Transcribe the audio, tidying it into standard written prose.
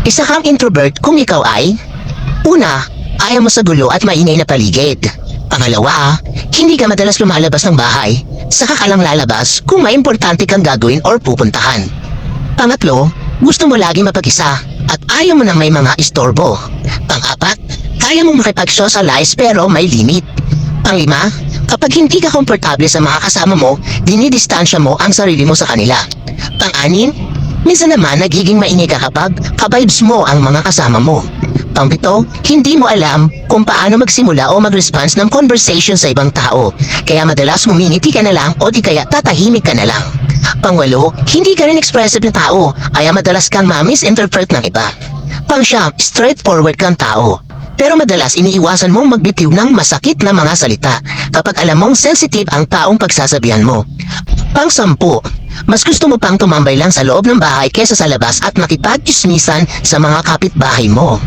Isa kang introvert kung ikaw ay: una, ayaw mo sa gulo at maingay na paligid. Pangalawa, hindi ka madalas lumalabas ng bahay. Saka ka lang lalabas kung may importante kang gagawin or pupuntahan. Pangatlo, gusto mo lagi mapag-isa at ayaw mo na may mga istorbo. Pang-apat, kaya mong makipag-socialize pero may limit. Panglima, kapag hindi ka komportable sa mga kasama mo, dinidistansya mo ang sarili mo sa kanila. Pang-anim, minsan naman nagiging maingay ka kapag ka-vibes mo ang mga kasama mo. Pang-pito, hindi mo alam kung paano magsimula o mag-response ng conversation sa ibang tao. Kaya madalas ngumingiti ka na lang o di kaya tatahimik ka na lang. Pang-walo, hindi ka rin expressive na tao, kaya madalas kang ma-misinterpret ng iba. Pang-siyam, straightforward kang tao. Pero madalas iniiwasan mong magbitiw ng masakit na mga salita kapag alam mong sensitive ang taong pagsasabihan mo. Pang-sampu, mas gusto mo pang tumambay lang sa loob ng bahay kesa sa labas at makipag-chismisan sa mga kapitbahay mo.